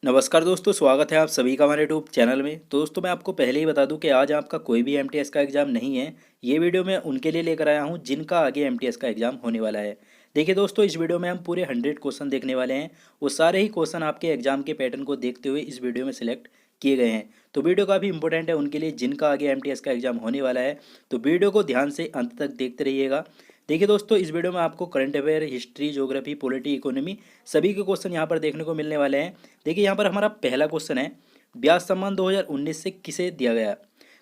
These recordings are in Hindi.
नमस्कार दोस्तों, स्वागत है आप सभी का हमारे यूट्यूब चैनल में। तो दोस्तों मैं आपको पहले ही बता दूं कि आज आपका कोई भी एमटीएस का एग्ज़ाम नहीं है। ये वीडियो मैं उनके लिए लेकर आया हूं जिनका आगे एमटीएस का एग्ज़ाम होने वाला है। देखिए दोस्तों, इस वीडियो में हम पूरे 100 क्वेश्चन देखने वाले हैं। वो सारे ही क्वेश्चन आपके एग्जाम के पैटर्न को देखते हुए इस वीडियो में सिलेक्ट किए गए हैं। तो वीडियो काफ़ी इंपॉर्टेंट है उनके लिए जिनका आगे एमटीएस का एग्ज़ाम होने वाला है। तो वीडियो को ध्यान से अंत तक देखते रहिएगा। देखिए दोस्तों, इस वीडियो में आपको current affair, history, geography, polity, economy सभी के क्वेश्चन यहाँ पर देखने को मिलने वाले हैं। देखिए यहाँ पर हमारा पहला क्वेश्चन है, ब्याज सम्मान 2019 से किसे दिया गया।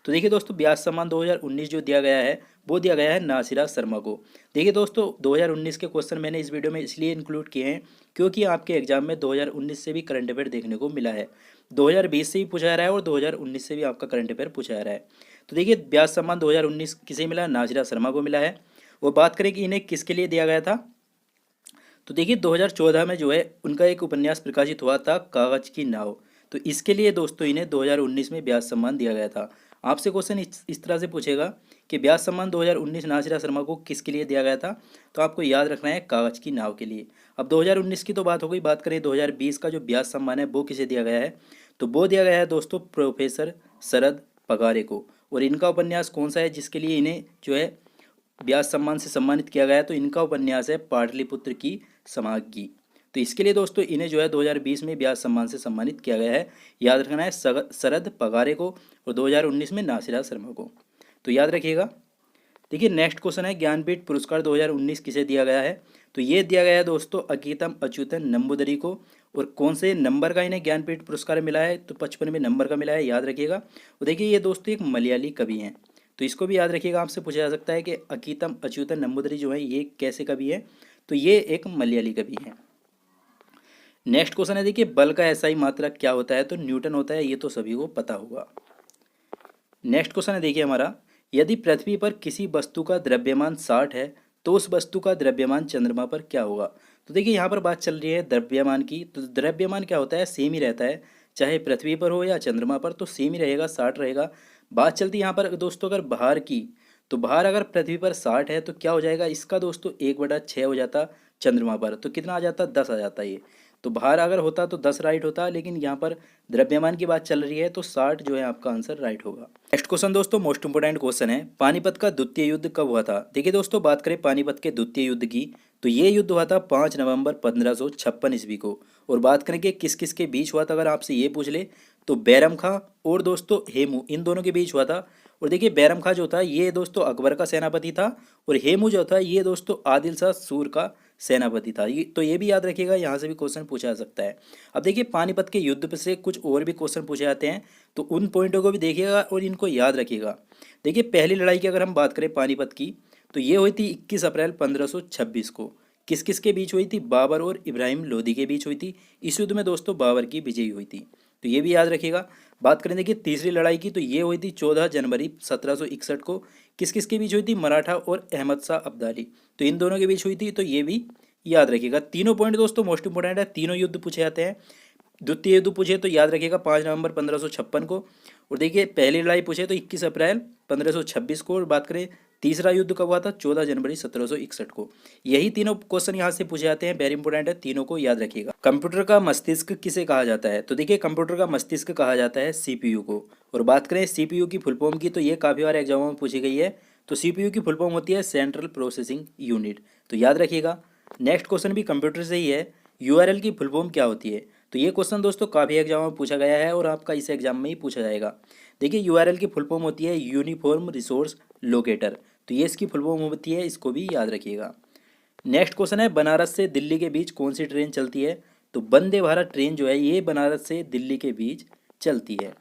तो देखिए दोस्तों, ब्याज सम्मान 2019 जो दिया गया है वो दिया गया है नासिरा शर्मा को। देखिए दोस्तों, 2019 के क्वेश्चन मैंने इस वीडियो में इसलिए इंक्लूड किए हैं क्योंकि आपके एग्जाम में 2019 से भी करंट अफेयर देखने को मिला है। 2020 से भी पूछा जा रहा है और 2019 से भी आपका करंट अफेयर पूछा जा रहा है। तो देखिए, ब्याज सम्मान 2019 किसे मिला, नासिरा शर्मा को मिला है। वो बात करें कि इन्हें किसके लिए दिया गया था, तो देखिए 2014 में जो है उनका एक उपन्यास प्रकाशित हुआ था, कागज की नाव। तो इसके लिए दोस्तों इन्हें 2019 में ब्याज सम्मान दिया गया था। आपसे क्वेश्चन इस तरह से पूछेगा कि ब्याज सम्मान 2019 नासिरा शर्मा को किसके लिए दिया गया था, तो आपको याद रखना है कागज की नाव के लिए। अब 2019 की तो बात हो गई, बात करें 2020 का जो ब्याज सम्मान है वो किसे दिया गया है, तो वो दिया गया है दोस्तों प्रोफेसर शरद पगारे को। और इनका उपन्यास कौन सा है जिसके लिए इन्हें जो है ब्याज सम्मान से सम्मानित किया गया है, तो इनका उपन्यास है पाटलिपुत्र की समाग्गी। तो इसके लिए दोस्तों इन्हें जो है 2020 में ब्याज सम्मान से सम्मानित किया गया है। याद रखना है शरद पगारे को और 2019 में नासिरा शर्मा को, तो याद रखिएगा। देखिए नेक्स्ट क्वेश्चन है, ज्ञानपीठ पुरस्कार 2019 किसे दिया गया है, तो ये दिया गया है दोस्तों अकीतम अच्युतन नंबूदरी को। और कौन से नंबर का इन्हें ज्ञानपीठ पुरस्कार मिला है, तो 55वें नंबर का मिला है, याद रखिएगा। और देखिए ये दोस्तों एक मलयाली कवि हैं, तो इसको भी याद रखिएगा। आपसे पूछा जा सकता है कि अकीतम अच्युतन नंबूदरी जो है ये कैसे कवि है, तो ये एक मलयाली कवि है। नेक्स्ट क्वेश्चन है, देखिए बल का एसआई मात्रक क्या होता है, तो न्यूटन होता है, ये तो सभी को पता होगा। नेक्स्ट क्वेश्चन है देखिए हमारा, यदि पृथ्वी पर किसी वस्तु का द्रव्यमान 60 है तो उस वस्तु का द्रव्यमान चंद्रमा पर क्या होगा। तो देखिए यहाँ पर बात चल रही है द्रव्यमान की, तो द्रव्यमान क्या होता है, सेम ही रहता है, चाहे पृथ्वी पर हो या चंद्रमा पर, तो सेम ही रहेगा, 60 रहेगा। बात चलती है यहाँ पर दोस्तों अगर भार की, तो भार अगर पृथ्वी पर 60 है तो क्या हो जाएगा इसका दोस्तों 1/6 हो जाता चंद्रमा पर, तो कितना आ जाता, 10 आ जाता ये। तो भार अगर होता तो 10 राइट होता, लेकिन यहाँ पर द्रव्यमान की बात चल रही है तो 60 जो है आपका आंसर राइट होगा। नेक्स्ट क्वेश्चन दोस्तों मोस्ट इंपोर्टेंट क्वेश्चन है, पानीपत का द्वितीय युद्ध कब हुआ था। देखिए दोस्तों, बात करें पानीपत के द्वितीय युद्ध की, तो ये युद्ध हुआ था 5 नवंबर 1556 ईस्वी को। और बात करें कि किस किस के बीच हुआ था, अगर आपसे ये पूछ ले तो बैरम खां और दोस्तों हेमू, इन दोनों के बीच हुआ था। और देखिए बैरम खां जो था ये दोस्तों अकबर का सेनापति था, और हेमू जो था ये दोस्तों आदिल शाह सूर का सेनापति था। ये तो ये भी याद रखिएगा, यहाँ से भी क्वेश्चन पूछा जा सकता है। अब देखिए पानीपत के युद्ध से कुछ और भी क्वेश्चन पूछे जाते हैं, तो उन पॉइंटों को भी देखिएगा और इनको याद रखिएगा। देखिए पहली लड़ाई की अगर हम बात करें पानीपत की, तो ये हुई थी 21 अप्रैल 1526 को। किस किस के बीच हुई थी, बाबर और इब्राहिम लोदी के बीच हुई थी। इस युद्ध में दोस्तों बाबर की विजयी हुई थी, तो ये भी याद रखिएगा। बात करें देखिए तीसरी लड़ाई की, तो ये हुई थी 14 जनवरी 1761 को। किस किस के बीच हुई थी, मराठा और अहमद शाह अब्दाली, तो इन दोनों के बीच हुई थी, तो ये भी याद रखिएगा। तीनों पॉइंट दोस्तों मोस्ट इंपोर्टेंट है, तीनों युद्ध पूछे जाते हैं। द्वितीय युद्ध पूछे तो याद रखिएगा 5 नवंबर 1556 को। और देखिए पहली लड़ाई पूछे तो 21 अप्रैल 1526 को। और बात करें तीसरा युद्ध कब हुआ था, 14 जनवरी 1761 को। यही तीनों क्वेश्चन यहाँ से पूछे जाते हैं, वेरी इंपॉर्टेंट है, तीनों को याद रखिएगा। कंप्यूटर का मस्तिष्क किसे कहा जाता है, तो देखिए कंप्यूटर का मस्तिष्क कहा जाता है सीपीयू को। और बात करें सीपीयू की फुल फॉर्म की, तो ये काफ़ी बार एग्जामों में पूछी गई है। तो सीपीयू की फुल फॉर्म होती है सेंट्रल प्रोसेसिंग यूनिट, तो याद रखिएगा। नेक्स्ट क्वेश्चन भी कंप्यूटर से ही है, यूआरएल की फुल फॉर्म क्या होती है, तो ये क्वेश्चन दोस्तों काफ़ी एग्जाम में पूछा गया है और आपका इस एग्जाम में ही पूछा जाएगा। देखिए यूआरएल की फुल फॉर्म होती है यूनिफॉर्म रिसोर्स लोकेटर, तो ये इसकी फुल फॉर्म होती है, इसको भी याद रखिएगा। नेक्स्ट क्वेश्चन है, बनारस से दिल्ली के बीच कौन सी ट्रेन चलती है, तो वंदे भारत ट्रेन जो है ये बनारस से दिल्ली के बीच चलती है।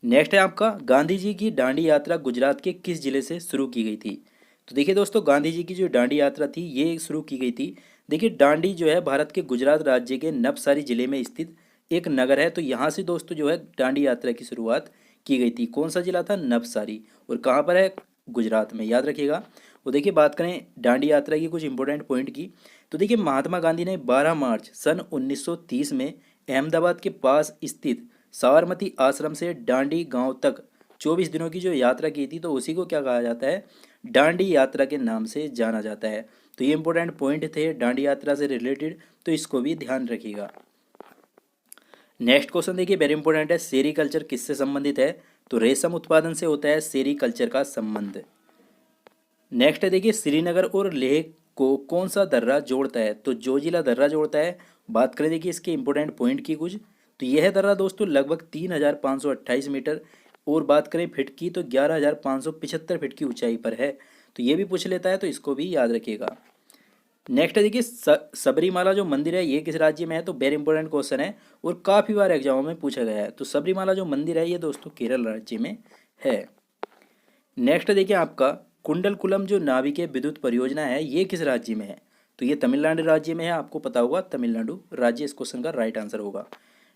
नेक्स्ट है आपका, गांधी जी की दांडी यात्रा गुजरात के किस जिले से शुरू की गई थी। तो देखिए दोस्तों, गांधी जी की जो दांडी यात्रा थी ये शुरू की गई थी। देखिए दांडी जो है भारत के गुजरात राज्य के नवसारी जिले में स्थित एक नगर है, तो यहाँ से दोस्तों जो है दांडी यात्रा की शुरुआत की गई थी। कौन सा जिला था, नवसारी, और कहाँ पर है, गुजरात में, याद रखिएगा। और देखिए बात करें दांडी यात्रा की कुछ इंपॉर्टेंट पॉइंट की, तो देखिए महात्मा गांधी ने 12 मार्च सन 1930 में अहमदाबाद के पास स्थित साबरमती आश्रम से दांडी गांव तक 24 दिनों की जो यात्रा की थी, तो उसी को क्या कहा जाता है, दांडी यात्रा के नाम से जाना जाता है। तो ये इंपॉर्टेंट पॉइंट थे दांडी यात्रा से रिलेटेड, तो इसको भी ध्यान रखिएगा। नेक्स्ट क्वेश्चन देखिए वेरी इंपॉर्टेंट है, सेरीकल्चर किससे संबंधित है? तो रेशम उत्पादन से होता है सेरीकल्चर का संबंध। नेक्स्ट है देखिए श्रीनगर और लेह को कौन सा दर्रा जोड़ता है? तो जोजिला दर्रा जोड़ता है। बात करें देखिए इसके इंपॉर्टेंट पॉइंट की कुछ, तो यह दर्रा दोस्तों लगभग 3,528 मीटर और बात करें फिट की तो 11,575 फिट की ऊंचाई पर है। तो ये भी पूछ लेता है, तो इसको भी याद रखिएगा। नेक्स्ट है देखिए सबरीमाला जो मंदिर है ये किस राज्य में है? तो वेरी इंपॉर्टेंट क्वेश्चन है और काफ़ी बार एग्जामों में पूछा गया है। तो सबरीमाला जो मंदिर है ये दोस्तों केरल राज्य में है। नेक्स्ट देखिए आपका कुंडलकुलम जो नाविकीय विद्युत परियोजना है ये किस राज्य में है? तो ये तमिलनाडु राज्य में है, आपको पता होगा तमिलनाडु राज्य इस क्वेश्चन का राइट आंसर होगा।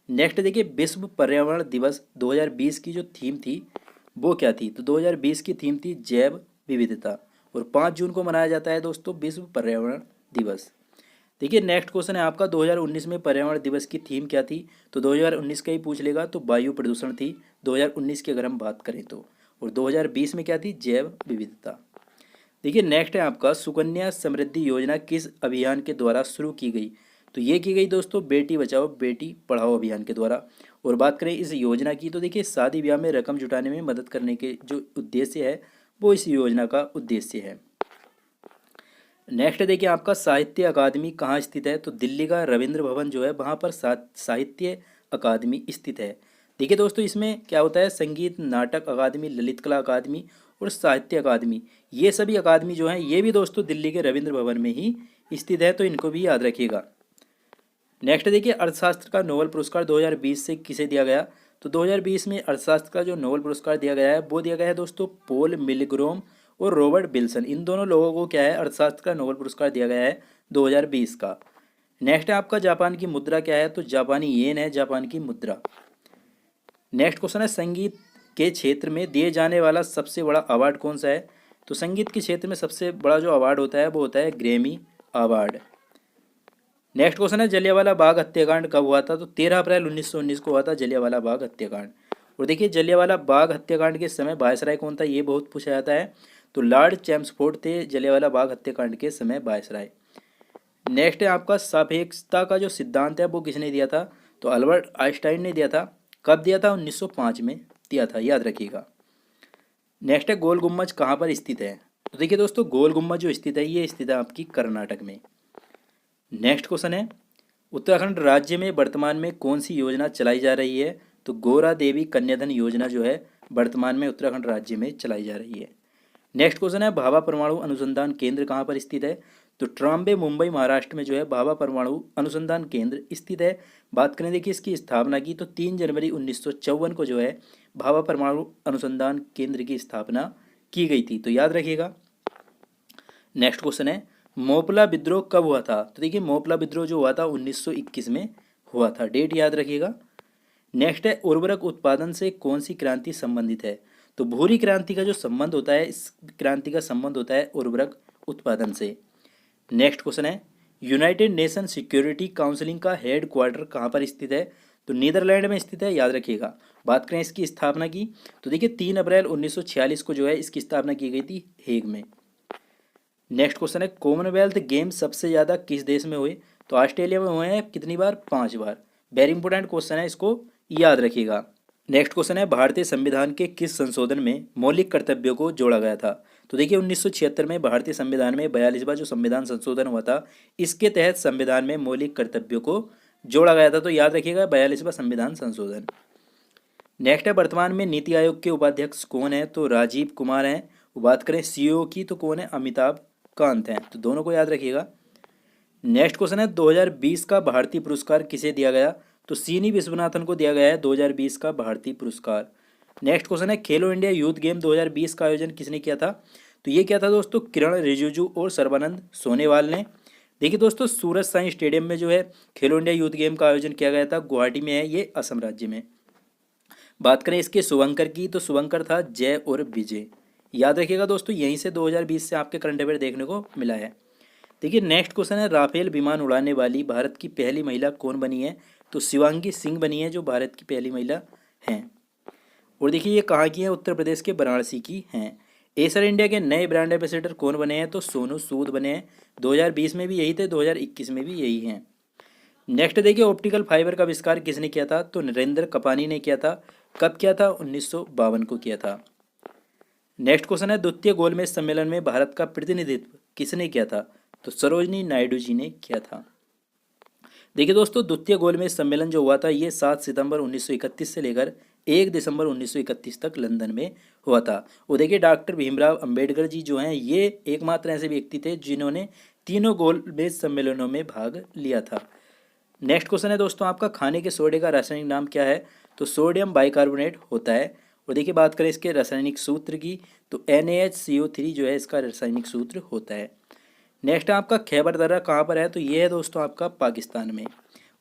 नेक्स्ट देखिए विश्व पर्यावरण दिवस 2020 की जो थीम थी वो क्या थी? तो 2020 की थीम थी जैव विविधता और 5 जून को मनाया जाता है दोस्तों विश्व पर्यावरण दिवस। देखिए नेक्स्ट क्वेश्चन है आपका 2019 में पर्यावरण दिवस की थीम क्या थी? तो 2019 का ही पूछ लेगा, तो वायु प्रदूषण थी 2019 की अगर हम बात करें तो। और 2020 में क्या थी? जैव विविधता। देखिए नेक्स्ट है आपका सुकन्या समृद्धि योजना किस अभियान के द्वारा शुरू की गई? तो ये की गई दोस्तों बेटी बचाओ बेटी पढ़ाओ अभियान के द्वारा। और बात करें इस योजना की तो देखिए शादी ब्याह में रकम जुटाने में मदद करने के जो उद्देश्य है वो इस योजना का उद्देश्य है। नेक्स्ट देखिए आपका साहित्य अकादमी कहाँ स्थित है? तो दिल्ली का रविंद्र भवन जो है वहाँ पर साहित्य अकादमी स्थित है। देखिए दोस्तों इसमें क्या होता है, संगीत नाटक अकादमी, ललित कला अकादमी और साहित्य अकादमी, ये सभी अकादमी जो हैं ये भी दोस्तों दिल्ली के रविंद्र भवन में ही स्थित है, तो इनको भी याद रखिएगा। नेक्स्ट देखिए अर्थशास्त्र का नोबेल पुरस्कार 2020 से किसे दिया गया? तो 2020 में अर्थशास्त्र का जो नोबेल पुरस्कार दिया गया है वो दिया गया है दोस्तों पॉल मिलग्रोम और रॉबर्ट विल्सन, इन दोनों लोगों को क्या है अर्थशास्त्र का नोबेल पुरस्कार दिया गया है 2020 का। नेक्स्ट है आपका जापान की मुद्रा क्या है? तो जापानी येन है जापान की मुद्रा। नेक्स्ट क्वेश्चन है संगीत के क्षेत्र में दिए जाने वाला सबसे बड़ा अवार्ड कौन सा है? तो संगीत के क्षेत्र में सबसे बड़ा जो अवार्ड होता है वो होता है ग्रैमी अवार्ड। नेक्स्ट क्वेश्चन है जलियांवाला बाग हत्याकांड कब हुआ था? तो 13 अप्रैल 1919 को हुआ था जलियांवाला बाग हत्याकांड। और देखिए जलियांवाला बाग हत्याकांड के समय वायसराय कौन था ये बहुत पूछा जाता है, तो लॉर्ड चैम्सफोर्ड थे जलियांवाला बाग हत्याकांड के समय वायसराय। नेक्स्ट है आपका सापेक्षता का जो सिद्धांत है वो किसने दिया था? तो अल्बर्ट आइंस्टाइन ने दिया था। कब दिया था? 1905 में दिया था, याद रखिएगा। नेक्स्ट है गोल गुम्बज कहाँ पर स्थित है? तो देखिए दोस्तों गोल गुम्बज जो स्थित है ये स्थित है आपकी कर्नाटक में। नेक्स्ट क्वेश्चन है उत्तराखंड राज्य में वर्तमान में कौन सी योजना चलाई जा रही है? तो गौरा देवी कन्याधन योजना जो है वर्तमान में उत्तराखंड राज्य में चलाई जा रही है। नेक्स्ट क्वेश्चन है भाभा परमाणु अनुसंधान केंद्र कहाँ पर स्थित है? तो ट्राम्बे मुंबई महाराष्ट्र में जो है भाभा परमाणु अनुसंधान केंद्र स्थित है। बात करें देखिए इसकी स्थापना की तो 3 जनवरी 1954 को जो है भाभा परमाणु अनुसंधान केंद्र की स्थापना की गई थी, तो याद रखिएगा। नेक्स्ट क्वेश्चन है मोपला विद्रोह कब हुआ था? तो देखिए मोपला विद्रोह जो हुआ था 1921 में हुआ था, डेट याद रखिएगा। नेक्स्ट है उर्वरक उत्पादन से कौन सी क्रांति संबंधित है? तो भूरी क्रांति का जो संबंध होता है इस क्रांति का संबंध होता है उर्वरक उत्पादन से। नेक्स्ट क्वेश्चन है यूनाइटेड नेशन सिक्योरिटी काउंसिलिंग का हेड क्वार्टर कहाँ पर स्थित है? तो नीदरलैंड में स्थित है, याद रखिएगा। बात करें इसकी स्थापना की तो देखिए 3 अप्रैल 1946 को जो है इसकी स्थापना की गई थी हेग में। नेक्स्ट क्वेश्चन है कॉमनवेल्थ गेम्स सबसे ज़्यादा किस देश में हुए? तो ऑस्ट्रेलिया में हुए हैं, कितनी बार? 5 बार। वेरी इंपॉर्टेंट क्वेश्चन है, इसको याद रखिएगा। नेक्स्ट क्वेश्चन है भारतीय संविधान के किस संशोधन में मौलिक कर्तव्यों को जोड़ा गया था? तो देखिए 1976 में भारतीय संविधान में 42वां जो संविधान संशोधन हुआ था इसके तहत संविधान में मौलिक कर्तव्यों को जोड़ा गया था, तो याद रखिएगा 42वां संविधान संशोधन। नेक्स्ट है वर्तमान में नीति आयोग के उपाध्यक्ष कौन है? तो राजीव कुमार हैं। बात करें सीईओ की तो कौन है? अमिताभ कांत हैं, तो दोनों को याद रखिएगा। नेक्स्ट क्वेश्चन है 2020 का भारतीय पुरस्कार किसे दिया गया? तो सीनी विश्वनाथन को दिया गया है 2020 का भारतीय पुरस्कार। नेक्स्ट क्वेश्चन है खेलो इंडिया यूथ गेम 2020 का आयोजन किसने किया था? तो ये किया था दोस्तों किरण रिजिजू और सर्बानंद सोनेवाल ने। देखिए दोस्तों सूरज साई स्टेडियम में जो है खेलो इंडिया यूथ गेम का आयोजन किया गया था, गुवाहाटी में है ये, असम राज्य में। बात करें इसके शुभंकर की तो शुभंकर था जय और विजय, याद रखिएगा दोस्तों, यहीं से 2020 से आपके करंट अफेयर देखने को मिला है। देखिए नेक्स्ट क्वेश्चन है राफेल विमान उड़ाने वाली भारत की पहली महिला कौन बनी है? तो शिवांगी सिंह बनी है जो भारत की पहली महिला हैं। और देखिए ये कहाँ की है? उत्तर प्रदेश के वाराणसी की हैं। एसर इंडिया के नए ब्रांड एम्बेसडर कौन बने हैं? तो सोनू सूद बने हैं, 2020 में भी यही थे, 2021 में भी यही हैं। नेक्स्ट देखिए ऑप्टिकल फाइबर का आविष्कार किसने किया था, तो नरेंद्र कपानी ने किया था। कब किया था, 1952 को किया था। नेक्स्ट क्वेश्चन है द्वितीय गोलमेज सम्मेलन में भारत का प्रतिनिधित्व किसने किया था, तो सरोजनी नायडू जी ने किया था। देखिए दोस्तों द्वितीय गोलमेज सम्मेलन जो हुआ था ये 7 सितंबर 1931 से लेकर 1 दिसंबर 1931 तक लंदन में हुआ था। और देखिए डॉक्टर भीमराव अंबेडकर जी जो हैं ये एकमात्र ऐसे व्यक्ति थे जिन्होंने तीनों गोलमेज सम्मेलनों में भाग लिया था। नेक्स्ट क्वेश्चन है दोस्तों आपका खाने के सोडे का रासायनिक नाम क्या है, तो सोडियम बाइकार्बोनेट होता है। और देखिए बात करें इसके रासायनिक सूत्र की, तो NaHCO3 जो है इसका रासायनिक सूत्र होता है। नेक्स्ट आपका खैबर दर्रा कहाँ पर है, तो ये है दोस्तों आपका पाकिस्तान में।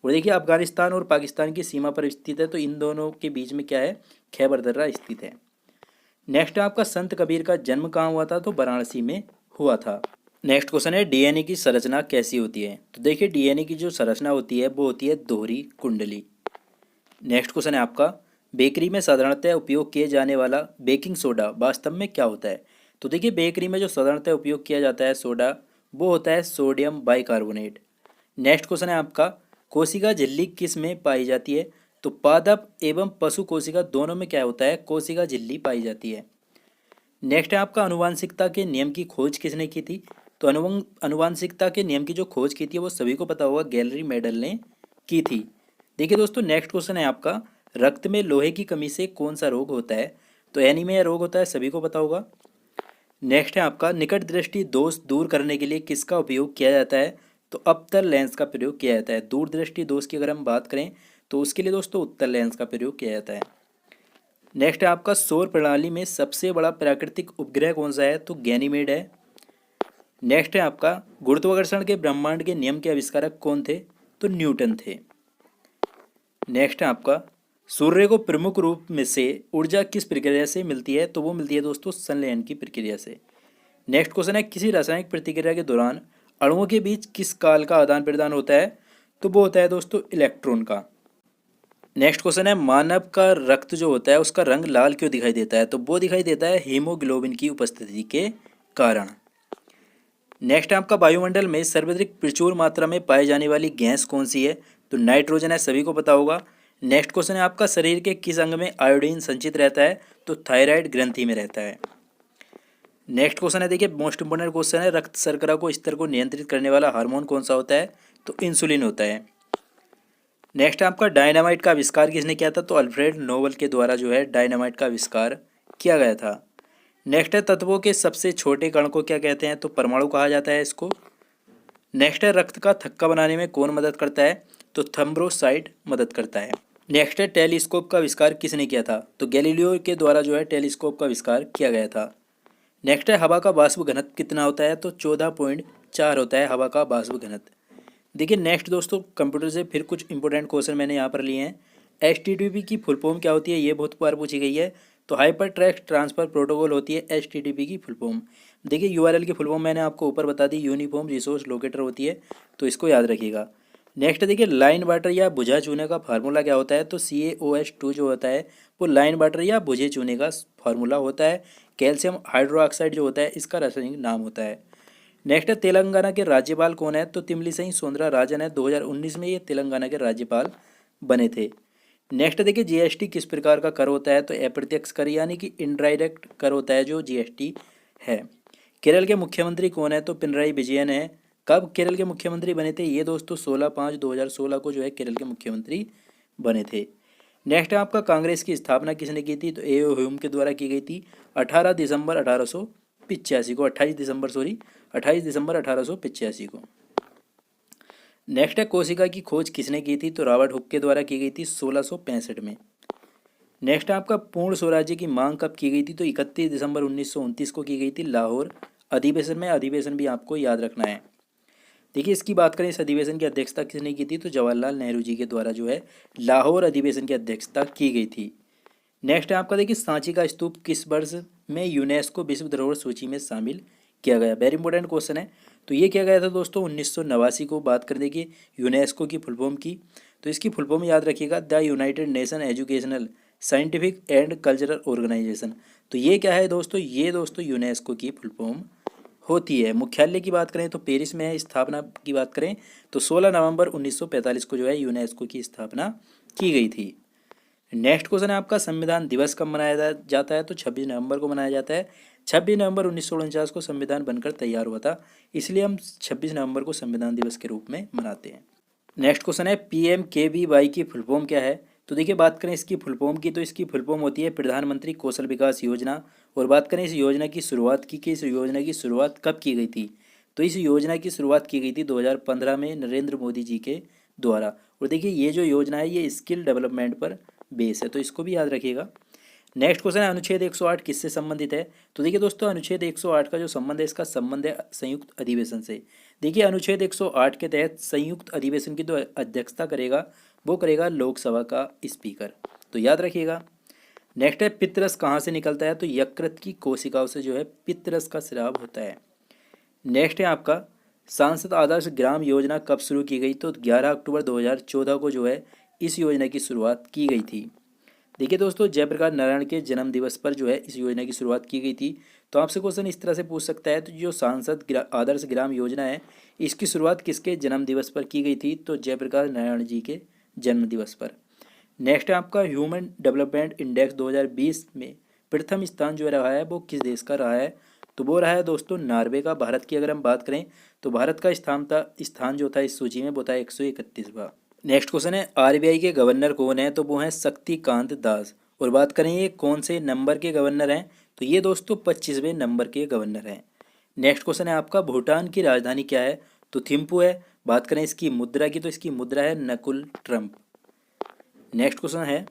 और देखिए अफगानिस्तान और पाकिस्तान की सीमा पर स्थित है, तो इन दोनों के बीच में क्या है, खैबर दर्रा स्थित है। नेक्स्ट आपका संत कबीर का जन्म कहाँ हुआ था, तो वाराणसी में हुआ था। नेक्स्ट क्वेश्चन है डीएनए की संरचना कैसी होती है, तो देखिए डीएनए की जो संरचना होती है वो होती है दोहरी कुंडली। नेक्स्ट क्वेश्चन है आपका बेकरी में साधारणतः उपयोग किए जाने वाला बेकिंग सोडा वास्तव में क्या होता है, तो देखिए बेकरी में जो साधारणतः उपयोग किया जाता है सोडा वो होता है सोडियम बाइकार्बोनेट। नेक्स्ट क्वेश्चन है आपका कोशिका झिल्ली किस में पाई जाती है, तो पादप एवं पशु कोशिका दोनों में क्या होता है, कोशिका झिल्ली पाई जाती है। नेक्स्ट है आपका अनुवांशिकता के नियम की खोज किसने की थी, तो अनुवांशिकता के नियम की जो खोज की थी वो सभी को पता होगा गैलरी मेडल ने की थी। देखिए दोस्तों नेक्स्ट क्वेश्चन है आपका रक्त में लोहे की कमी से कौन सा रोग होता है, तो एनीमिया रोग होता है, सभी को पता होगा। नेक्स्ट है आपका निकट दृष्टि दोष दूर करने के लिए किसका उपयोग किया जाता है, तो अवतल लेंस का प्रयोग किया जाता है। दूर दृष्टि दोष की अगर हम बात करें तो उसके लिए दोस्तों उत्तल लेंस का प्रयोग किया जाता है। नेक्स्ट है आपका सौर प्रणाली में सबसे बड़ा प्राकृतिक उपग्रह कौन सा है, तो गैनीमेड है। नेक्स्ट है आपका गुरुत्वाकर्षण के ब्रह्मांड के नियम के आविष्कारक कौन थे, तो न्यूटन थे। नेक्स्ट है आपका सूर्य को प्रमुख रूप में से ऊर्जा किस प्रक्रिया से मिलती है, तो वो मिलती है दोस्तों संलयन की प्रक्रिया से। नेक्स्ट क्वेश्चन है किसी रासायनिक प्रतिक्रिया के दौरान अणुओं के बीच किस काल का आदान प्रदान होता है, तो वो होता है दोस्तों इलेक्ट्रॉन का। नेक्स्ट क्वेश्चन है मानव का रक्त जो होता है उसका रंग लाल क्यों दिखाई देता है, तो वो दिखाई देता है हीमोग्लोबिन की उपस्थिति के कारण। नेक्स्ट आपका वायुमंडल में सर्वाधिक प्रचुर मात्रा में पाई जाने वाली गैस कौन सी है, तो नाइट्रोजन है, सभी को पता होगा। नेक्स्ट क्वेश्चन है आपका शरीर के किस अंग में आयोडीन संचित रहता है, तो थायराइड ग्रंथि में रहता है। नेक्स्ट क्वेश्चन है देखिए मोस्ट इंपोर्टेंट क्वेश्चन है रक्त शर्करा को स्तर को नियंत्रित करने वाला हार्मोन कौन सा होता है, तो इंसुलिन होता है। नेक्स्ट आपका डायनामाइट का आविष्कार किसने किया था, तो अल्फ्रेड नोबल के द्वारा जो है डायनामाइट का आविष्कार किया गया था। नेक्स्ट है तत्वों के सबसे छोटे कण को क्या कहते हैं, तो परमाणु कहा जाता है इसको। नेक्स्ट है रक्त का थक्का बनाने में कौन मदद करता है, तो थ्रोम्बोसाइट मदद करता है। नेक्स्ट है टेलीस्कोप का आविष्कार किसने किया था, तो गैलीलियो के द्वारा जो है टेलीस्कोप का आविष्कार किया गया था। नेक्स्ट है हवा का वाष्प घनत्व कितना होता है, तो 14.4 होता है हवा का वाष्प घनत्व। देखिए नेक्स्ट दोस्तों कंप्यूटर से फिर कुछ इंपॉर्टेंट क्वेश्चन मैंने यहाँ पर लिए हैं। HTTP की फुल फॉर्म क्या होती है, ये बहुत बार पूछी गई है, तो हाइपर टेक्स्ट ट्रांसफर प्रोटोकॉल होती है HTTP की फुल फॉर्म। देखिए URL की फुल फॉर्म मैंने आपको ऊपर बता दी, यूनिफॉर्म रिसोर्स लोकेटर होती है, तो इसको याद रखिएगा। नेक्स्ट देखिए लाइन वाटर या बुझा चूने का फार्मूला क्या होता है, तो CaOH2 जो होता है वो लाइन वाटर या बुझे चूने का फार्मूला होता है। कैल्शियम हाइड्रोक्साइड जो होता है इसका रासायनिक नाम होता है। नेक्स्ट है तेलंगाना के राज्यपाल कौन है, तो तिमलिसाई सौंदरराजन है, 2019 में ये तेलंगाना के राज्यपाल बने थे। नेक्स्ट देखिए GST किस प्रकार का कर होता है, तो अप्रत्यक्ष कर यानी कि इनडायरेक्ट कर होता है जो GST है। केरल के मुख्यमंत्री कौन है, तो पिनराई विजयन है। कब केरल के मुख्यमंत्री बने थे, ये दोस्तों 16/5/2016 को जो है केरल के मुख्यमंत्री बने थे। नेक्स्ट है आपका कांग्रेस की स्थापना किसने की थी, तो A.O. ह्यूम के द्वारा की गई थी 18 दिसंबर 1885 को 28 दिसंबर 1885 को। नेक्स्ट है कोशिका की खोज किसने की थी, तो रॉबर्ट हुक के द्वारा की गई थी 1665 में। नेक्स्ट आपका पूर्ण स्वराज्य की मांग कब की गई थी, तो 31 दिसंबर 1929 को की गई थी लाहौर अधिवेशन में। अधिवेशन भी आपको याद रखना है। देखिए इसकी बात करें इस अधिवेशन की अध्यक्षता किसने की थी, तो जवाहरलाल नेहरू जी के द्वारा जो है लाहौर अधिवेशन की अध्यक्षता की गई थी। नेक्स्ट है आपका देखिए सांची का स्तूप किस वर्ष में यूनेस्को विश्व धरोहर सूची में शामिल किया गया, वेरी इंपॉर्टेंट क्वेश्चन है। तो ये किया गया था दोस्तों 1989 को। बात कर देखिए यूनेस्को की फुल फॉर्म की, तो इसकी फुल फॉर्म याद रखिएगा the United Nation Educational Scientific and Cultural Organization. तो ये क्या है दोस्तों, ये दोस्तों यूनेस्को की फुल फॉर्म होती है। मुख्यालय की बात करें तो पेरिस में है। स्थापना की बात करें तो 16 नवंबर 1945 को जो है यूनेस्को की स्थापना की गई थी। नेक्स्ट क्वेश्चन है आपका, संविधान दिवस कब मनाया जाता है? तो 26 नवंबर को मनाया जाता है। 26 नवंबर 1949 को संविधान बनकर तैयार हुआ था, इसलिए हम 26 नवंबर को संविधान दिवस के रूप में मनाते हैं। नेक्स्ट क्वेश्चन है, PMKVY की फुल फॉर्म क्या है? तो देखिए, बात करें इसकी फुल फॉर्म की तो इसकी फुल फॉर्म होती है प्रधानमंत्री कौशल विकास योजना। और बात करें इस योजना की शुरुआत की कि इस योजना की शुरुआत कब की गई थी? तो इस योजना की शुरुआत की गई थी 2015 में नरेंद्र मोदी जी के द्वारा। और देखिए, ये जो योजना है ये स्किल डेवलपमेंट पर बेस है, तो इसको भी याद रखिएगा। नेक्स्ट क्वेश्चन है, अनुच्छेद 108 किससे संबंधित है? तो देखिए दोस्तों, अनुच्छेद 108 का जो संबंध है इसका संबंध है संयुक्त अधिवेशन से। देखिए, अनुच्छेद 108 के तहत संयुक्त अधिवेशन की जो अध्यक्षता करेगा वो करेगा लोकसभा का स्पीकर, तो याद रखिएगा। नेक्स्ट है, पित्तरस कहाँ से निकलता है? तो यकृत की कोशिकाओं से जो है पित्तरस का स्राव होता है। नेक्स्ट है आपका, सांसद आदर्श ग्राम योजना कब शुरू की गई? तो 11 अक्टूबर 2014 को जो है इस योजना की शुरुआत की गई थी। देखिए दोस्तों, जयप्रकाश नारायण के जन्म दिवस पर जो है इस योजना की शुरुआत की गई थी। तो आपसे क्वेश्चन इस तरह से पूछ सकता है, तो जो आदर्श ग्राम योजना है इसकी शुरुआत किसके जन्म दिवस पर की गई थी? तो जयप्रकाश नारायण जी के जन्म दिवस पर। नेक्स्ट है आपका, ह्यूमन डेवलपमेंट इंडेक्स 2020 में प्रथम स्थान जो रहा है वो किस देश का रहा है? तो वो रहा है दोस्तों नॉर्वे का। भारत की अगर हम बात करें तो भारत का स्थान जो था इस सूची में वो था 131वां। नेक्स्ट क्वेश्चन है, RBI के गवर्नर कौन है? तो वो हैं शक्तिकांत दास। और बात करें ये कौन से नंबर के गवर्नर हैं? तो ये दोस्तों 25वें नंबर के गवर्नर हैं। नेक्स्ट क्वेश्चन है आपका, भूटान की राजधानी क्या है? तो थिम्पू है। बात करें इसकी मुद्रा की तो इसकी मुद्रा है नकुल ट्रम्प। नेक्स्ट क्वेश्चन है,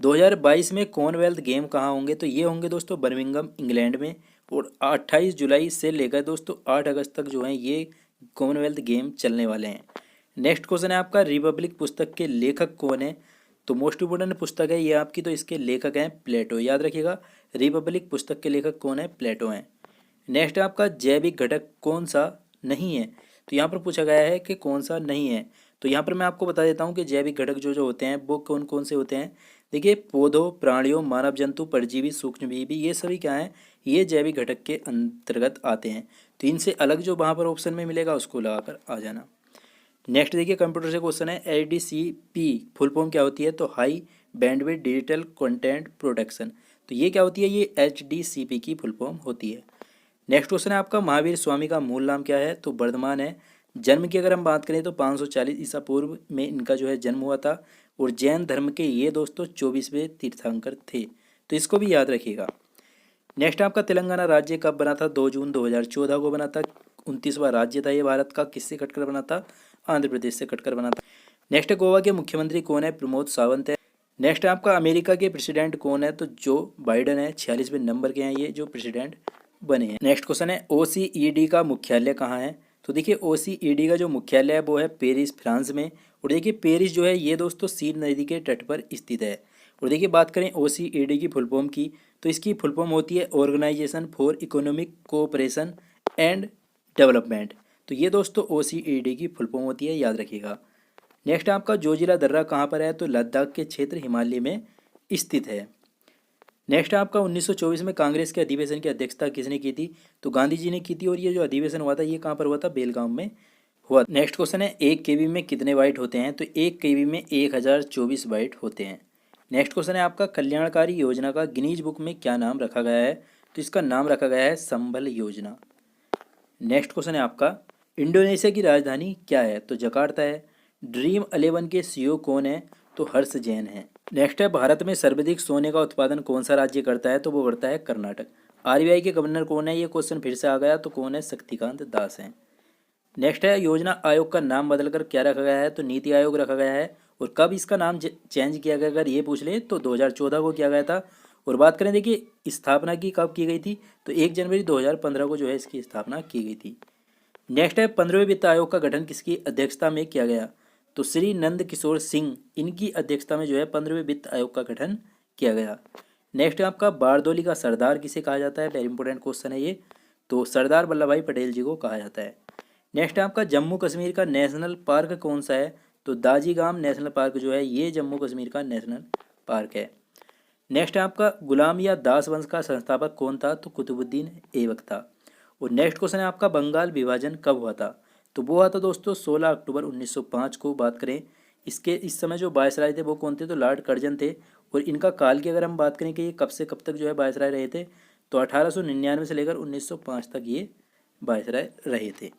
2022 में कॉमनवेल्थ गेम कहाँ होंगे? तो ये होंगे दोस्तों बर्मिंघम इंग्लैंड में। और 28 जुलाई से लेकर दोस्तों 8 अगस्त तक जो है ये कॉमनवेल्थ गेम चलने वाले हैं। नेक्स्ट क्वेश्चन है आपका, रिपब्लिक पुस्तक के लेखक कौन है? तो मोस्ट इम्पोर्टेंट पुस्तक है ये आपकी, तो इसके लेखक हैं प्लेटो। याद रखिएगा, रिपब्लिक पुस्तक के लेखक कौन है? प्लेटो हैं। नेक्स्ट है आपका, जैविक घटक कौन सा नहीं है? तो यहाँ पर पूछा गया है कि कौन सा नहीं है। तो यहाँ पर मैं आपको बता देता हूँ कि जैविक घटक जो जो होते हैं वो कौन कौन से होते हैं। देखिए, पौधों, प्राणियों, मानव जंतु, परजीवी, सूक्ष्मजीवी, ये सभी क्या हैं? ये जैविक घटक के अंतर्गत आते हैं। तो इनसे अलग जो वहाँ पर ऑप्शन में मिलेगा उसको लगाकर आ जाना। नेक्स्ट देखिए, कंप्यूटर से क्वेश्चन है, HDCP फुल फॉर्म क्या होती है? तो high bandwidth digital content protection. तो ये क्या होती है? ये HDCP की फुल फॉर्म होती है। नेक्स्ट क्वेश्चन है आपका, महावीर स्वामी का मूल नाम क्या है? तो वर्धमान है। जन्म की अगर हम बात करें तो 540 ईसा पूर्व में इनका जो है जन्म हुआ था। और जैन धर्म के ये दोस्तों 24वें तीर्थंकर थे, तो इसको भी याद रखिएगा। नेक्स्ट आपका, तेलंगाना राज्य कब बना था? 2 जून 2014 को बना था। 29वां राज्य था ये भारत का। किससे कटकर बना था? आंध्र प्रदेश से कटकर बना था। नेक्स्ट गोवा के मुख्यमंत्री कौन है? प्रमोद सावंत है। नेक्स्ट आपका, अमेरिका के प्रेसिडेंट कौन है? तो जो बाइडन है। 46वें नंबर के हैं ये जो प्रेसिडेंट बने हैं। नेक्स्ट क्वेश्चन है, OCED का मुख्यालय कहाँ है? तो देखिए, OCED का जो मुख्यालय है वो है पेरिस, फ्रांस में। और देखिए, पेरिस जो है ये दोस्तों सीन नदी के तट पर स्थित है। और देखिए, बात करें OCED की फुल फॉर्म की तो इसकी फुल फॉर्म होती है Organisation for Economic Cooperation and Development. तो ये दोस्तों OCED की फुल फॉर्म होती है, याद रखिएगा। नेक्स्ट आपका, जोजिला दर्रा कहाँ पर है? तो लद्दाख के क्षेत्र हिमालय में स्थित है। नेक्स्ट आपका, 1924 में कांग्रेस के अधिवेशन की अध्यक्षता किसने की थी? तो गांधी जी ने की थी। और ये जो अधिवेशन हुआ था ये कहाँ पर हुआ था? बेलगाम में हुआ। नेक्स्ट क्वेश्चन है, 1 KB में कितने बाइट होते हैं? तो 1 KB में 1024 बाइट होते हैं। नेक्स्ट क्वेश्चन है आपका, कल्याणकारी योजना का गिनीज बुक में क्या नाम रखा गया है? तो इसका नाम रखा गया है संबल योजना। नेक्स्ट क्वेश्चन है आपका, इंडोनेशिया की राजधानी क्या है? तो जकार्ता है। ड्रीम 11 के CEO कौन है? तो हर्ष जैन है। नेक्स्ट है, भारत में सर्वाधिक सोने का उत्पादन कौन सा राज्य करता है? तो वो करता है कर्नाटक। RBI के गवर्नर कौन है? ये क्वेश्चन फिर से आ गया, तो कौन है? शक्तिकांत दास हैं। नेक्स्ट है, योजना आयोग का नाम बदलकर क्या रखा गया है? तो नीति आयोग रखा गया है। और कब इसका नाम चेंज किया गया अगर ये पूछ ले तो 2014 को किया गया था। और बात करें देखिए स्थापना की कब की गई थी? तो 1 जनवरी 2015 को जो है इसकी स्थापना की गई थी। नेक्स्ट है, 15वें वित्त आयोग का गठन किसकी अध्यक्षता में किया गया? तो श्री नंद किशोर सिंह इनकी अध्यक्षता में जो है 15वें वित्त आयोग का गठन किया गया। नेक्स्ट है आपका, बारदोली का सरदार किसे कहा जाता है? वेरी इंपॉर्टेंट क्वेश्चन है ये। तो सरदार वल्लभ भाई पटेल जी को कहा जाता है। नेक्स्ट है आपका, जम्मू कश्मीर का नेशनल पार्क कौन सा है? तो दाजीगाम नेशनल पार्क जो है ये जम्मू कश्मीर का नेशनल पार्क है। नेक्स्ट है आपका, गुलाम या दास वंश का संस्थापक कौन था? तो कुतुबुद्दीन ऐबक था। और नेक्स्ट क्वेश्चन है आपका बंगाल विभाजन कब हुआ था। तो वो हुआ था दोस्तों 16 अक्टूबर 1905 को। बात करें इसके इस समय जो वायसराय थे वो कौन थे, तो लॉर्ड कर्जन थे। और इनका काल की अगर हम बात करें कि ये कब से कब तक जो है वायसराय रहे थे, तो 1899 से लेकर 1905 तक ये वायसराय रहे थे।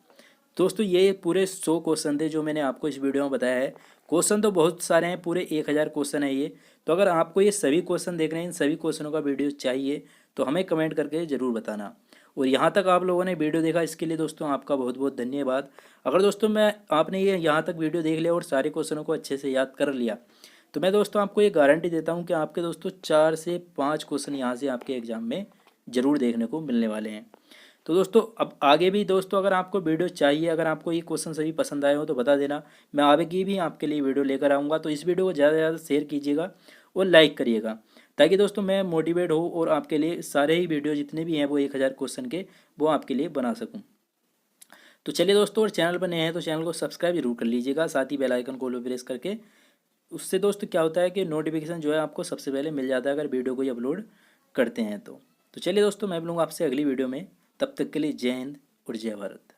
दोस्तों ये पूरे 100 क्वेश्चन थे जो मैंने आपको इस वीडियो में बताया है। क्वेश्चन तो बहुत सारे हैं, पूरे 1000 क्वेश्चन है ये। तो अगर आपको ये सभी क्वेश्चन देखने हैं, इन सभी क्वेश्चनों का वीडियो चाहिए तो हमें कमेंट करके ज़रूर बताना। और यहाँ तक आप लोगों ने वीडियो देखा इसके लिए दोस्तों आपका बहुत बहुत धन्यवाद। अगर दोस्तों मैं आपने ये यहाँ तक वीडियो देख लिया और सारे क्वेश्चनों को अच्छे से याद कर लिया, तो मैं दोस्तों आपको ये गारंटी देता हूँ कि आपके दोस्तों 4 से 5 क्वेश्चन यहाँ से आपके एग्ज़ाम में ज़रूर देखने को मिलने वाले हैं। तो दोस्तों अब आगे भी दोस्तों अगर आपको वीडियो चाहिए, अगर आपको ये क्वेश्चन सभी पसंद आए हो तो बता देना, मैं आगे की भी आपके लिए वीडियो लेकर आऊँगा। तो इस वीडियो को ज़्यादा से ज़्यादा शेयर कीजिएगा और लाइक करिएगा, ताकि दोस्तों मैं मोटिवेट हो और आपके लिए सारे ही वीडियो जितने भी हैं वो 1000 क्वेश्चन के वो आपके लिए बना सकूँ। तो चलिए दोस्तों, और चैनल पर नए हैं तो चैनल को सब्सक्राइब जरूर कर लीजिएगा, साथ ही बेल आइकन को ऑल प्रेस करके। उससे दोस्तों क्या होता है कि नोटिफिकेशन जो है आपको सबसे पहले मिल जाता है अगर वीडियो को अपलोड करते हैं तो चलिए दोस्तों, मैं मिलूँगा आपसे अगली वीडियो में। तब तक के लिए जय हिंद और जय भारत।